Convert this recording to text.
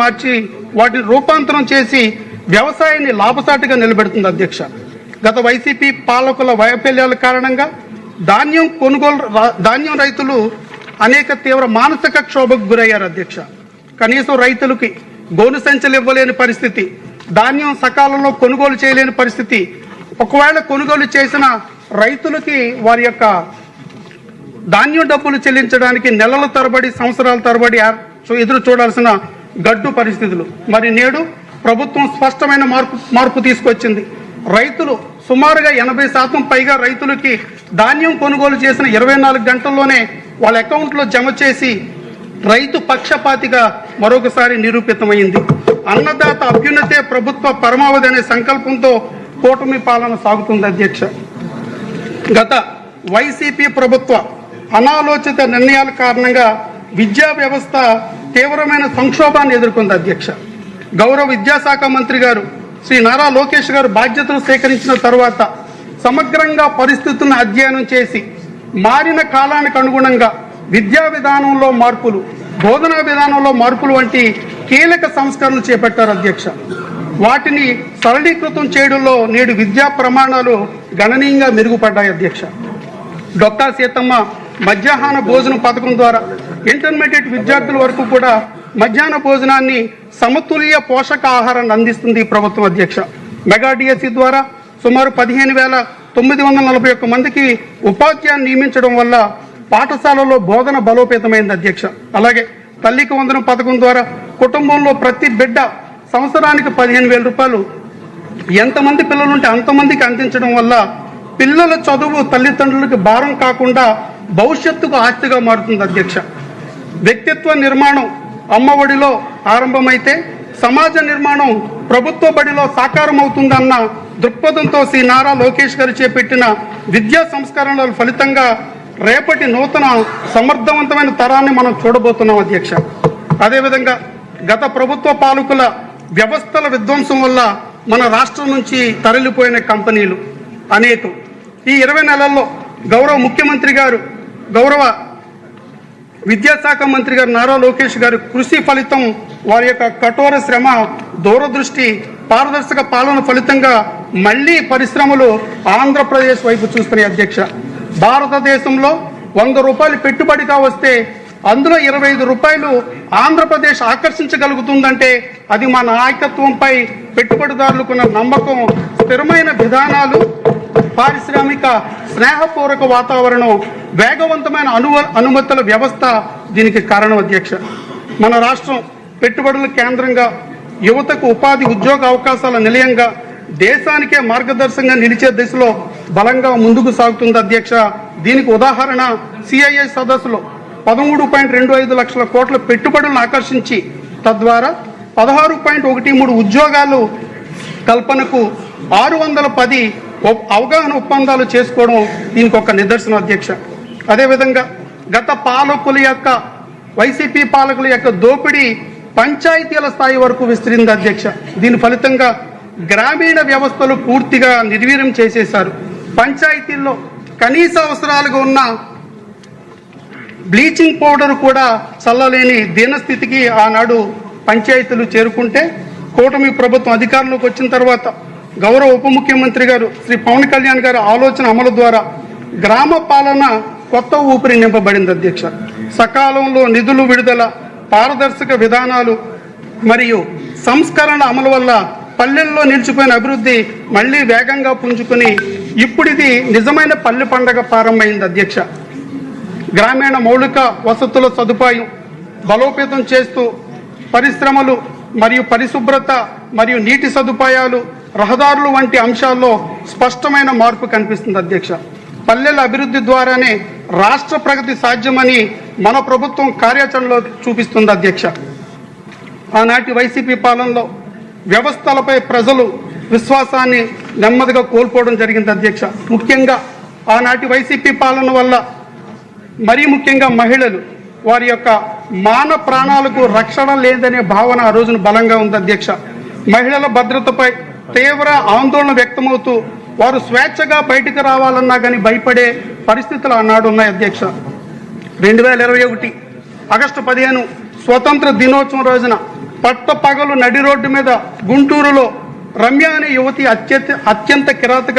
మార్చి వాటిని రూపాంతరం చేసి వ్యవసాయాన్ని లాభసాటిగా నిలబెడుతుంది అధ్యక్ష. గత వైసీపీ పాలకుల వైఫల్యాల కారణంగా ధాన్యం రైతులు అనేక తీవ్ర మానసిక క్షోభకు గురయ్యారు అధ్యక్ష. కనీసం రైతులకి గోను సంచులు ఇవ్వలేని పరిస్థితి, ధాన్యం సకాలంలో కొనుగోలు చేయలేని పరిస్థితి, ఒకవేళ కొనుగోలు చేసిన రైతులకి వారి యొక్క ధాన్యం డబ్బులు చెల్లించడానికి నెలల తరబడి సంవత్సరాల తరబడి ఎదురు చూడాల్సిన గడ్డు పరిస్థితులు. మరి నేడు ప్రభుత్వం స్పష్టమైన మార్పు తీసుకొచ్చింది. రైతులు సుమారుగా 80% పైగా రైతులకి ధాన్యం కొనుగోలు చేసిన 24 గంటల్లోనే వాళ్ళ అకౌంట్లో జమ చేసి రైతు పక్షపాతిగా మరొకసారి నిరూపితమైంది. అన్నదాత అభ్యున్నతే ప్రభుత్వ పరమావధి అనే సంకల్పంతో కూటమి పాలన సాగుతుంది అధ్యక్ష. గత వైసీపీ ప్రభుత్వ అనాలోచిత నిర్ణయాల కారణంగా విద్యా వ్యవస్థ తీవ్రమైన సంక్షోభాన్ని ఎదుర్కొంది అధ్యక్ష. గౌరవ విద్యాశాఖ మంత్రి గారు శ్రీ నారా లోకేష్ గారు బాధ్యతలు స్వీకరించిన తర్వాత సమగ్రంగా పరిస్థితులను అధ్యయనం చేసి మారిన కాలానికి అనుగుణంగా విద్యా విధానంలో మార్పులు, బోధనా విధానంలో మార్పులు వంటి కీలక సంస్కరణలు చేపట్టారు అధ్యక్ష. వాటిని సరళీకృతం చేయడంలో నేడు విద్యా ప్రమాణాలు గణనీయంగా మెరుగుపడ్డాయి అధ్యక్ష. డొక్కా సీతమ్మ మధ్యాహ్న భోజనం పథకం ద్వారా ఇంటర్మీడియట్ విద్యార్థుల వరకు కూడా మధ్యాహ్న భోజనాన్ని సమతుల్య పోషక ఆహారాన్ని అందిస్తుంది ప్రభుత్వం అధ్యక్ష. మెగా డిఎస్సి ద్వారా సుమారు 15,941 మందికి ఉపాధ్యాయులు నియమించడం వల్ల పాఠశాలలో బోధన బలోపేతమైంది అధ్యక్ష. అలాగే తల్లికి వందనం పథకం ద్వారా కుటుంబంలో ప్రతి బిడ్డ సంవత్సరానికి 15,000 రూపాయలు ఎంతమంది పిల్లలుంటే అంతమందికి అందించడం వల్ల పిల్లల చదువు తల్లిదండ్రులకు భారం కాకుండా భవిష్యత్తుకు ఆస్తిగా మారుతుంది అధ్యక్ష. వ్యక్తిత్వ నిర్మాణం అమ్మఒడిలో ఆరంభమైతే సమాజ నిర్మాణం ప్రభుత్వ బడిలో సాకారం అవుతుందన్న దృక్పథంతో శ్రీ నారా లోకేష్ గారు చేపట్టిన విద్యా సంస్కరణల ఫలితంగా రేపటి నూతన సమర్థవంతమైన తరాన్ని మనం చూడబోతున్నాం అధ్యక్ష. అదేవిధంగా గత ప్రభుత్వ పాలకుల వ్యవస్థల విధ్వంసం వల్ల మన రాష్ట్రం నుంచి తరలిపోయిన కంపెనీలు అనేకం. ఈ 20 నెలల్లో గౌరవ ముఖ్యమంత్రి గారు, గౌరవ విద్యాశాఖ మంత్రి గారు నారా లోకేష్ గారు కృషి ఫలితం, వారి యొక్క కఠోర శ్రమ, దూరదృష్టి, పారదర్శక పాలన ఫలితంగా మళ్లీ పరిశ్రమలు ఆంధ్రప్రదేశ్ వైపు చూస్తున్నాయి అధ్యక్ష. భారతదేశంలో 100 రూపాయలు పెట్టుబడిగా వస్తే అందులో 25 రూపాయలు ఆంధ్రప్రదేశ్ ఆకర్షించగలుగుతుందంటే అది మా నాయకత్వంపై పెట్టుబడిదారులకున్న నమ్మకం, స్థిరమైన విధానాలు, పారిశ్రామిక స్నేహపూర్వక వాతావరణం, వేగవంతమైన అనుమతుల వ్యవస్థ దీనికి కారణం అధ్యక్ష. మన రాష్ట్రం పెట్టుబడుల కేంద్రంగా, యువతకు ఉపాధి ఉద్యోగ అవకాశాల నిలయంగా, దేశానికే మార్గదర్శకంగా నిలిచే దిశలో బలంగా ముందుకు సాగుతుంది అధ్యక్ష. దీనికి ఉదాహరణ సిఐఐ సదస్సులో 13.25 లక్షల కోట్ల పెట్టుబడులను ఆకర్షించి తద్వారా 16.13 ఉద్యోగాలు కల్పనకు 610 అవగాహన ఒప్పందాలు చేసుకోవడం దీనికి ఒక నిదర్శనం అధ్యక్ష. అదేవిధంగా గత పాలకుల యొక్క, వైసీపీ పాలకుల యొక్క దోపిడీ పంచాయతీల స్థాయి వరకు విస్తరింది అధ్యక్ష. దీని ఫలితంగా గ్రామీణ వ్యవస్థలు పూర్తిగా నిర్వీర్యం చేసేశారు. పంచాయతీల్లో కనీస అవసరాలుగా ఉన్న బ్లీచింగ్ పౌడర్ కూడా చల్లలేని దీనస్థితికి ఆనాడు పంచాయతీలు చేరుకుంటే, కూటమి ప్రభుత్వం అధికారంలోకి వచ్చిన తర్వాత గౌరవ ఉప ముఖ్యమంత్రి గారు శ్రీ పవన్ కళ్యాణ్ గారి ఆలోచన అమలు ద్వారా గ్రామ పాలన కొత్త ఊపిరి నింపబడింది అధ్యక్ష. సకాలంలో నిధులు విడుదల, పారదర్శక విధానాలు మరియు సంస్కరణ అమలు వల్ల పల్లెల్లో నిలిచిపోయిన అభివృద్ధి మళ్లీ వేగంగా పుంజుకుని ఇప్పుడు ఇది నిజమైన పల్లె పండగ ప్రారంభమైంది అధ్యక్ష. గ్రామీణ మౌలిక వసతుల సదుపాయం బలోపేతం చేస్తూ పరిశ్రమలు మరియు పరిశుభ్రత మరియు నీటి సదుపాయాలు, రహదారులు వంటి అంశాల్లో స్పష్టమైన మార్పు కనిపిస్తుంది అధ్యక్ష. పల్లెల అభివృద్ధి ద్వారానే రాష్ట్ర ప్రగతి సాధ్యమని మన ప్రభుత్వం కార్యాచరణలో చూపిస్తుంది అధ్యక్ష. ఆనాటి వైసీపీ పాలనలో వ్యవస్థలపై ప్రజలు విశ్వాసాన్ని నెమ్మదిగా కోల్పోవడం జరిగింది అధ్యక్ష. ముఖ్యంగా ఆనాటి వైసీపీ పాలన వల్ల మరీ ముఖ్యంగా మహిళలు, వారి యొక్క మాన ప్రాణాలకు రక్షణ లేదనే భావన ఆ రోజున బలంగా ఉంది అధ్యక్ష. మహిళల భద్రతపై తీవ్ర ఆందోళన వ్యక్తమవుతూ వారు స్వేచ్ఛగా బయటకు రావాలన్నా కానీ భయపడే పరిస్థితులు ఆనాడు ఉన్నాయి అధ్యక్ష. 2021 ఆగస్టు 15 స్వతంత్ర దినోత్సవం రోజున పట్టపగలు నడి రోడ్డు మీద గుంటూరులో రమ్య అనే యువతి అత్యంత కిరాతక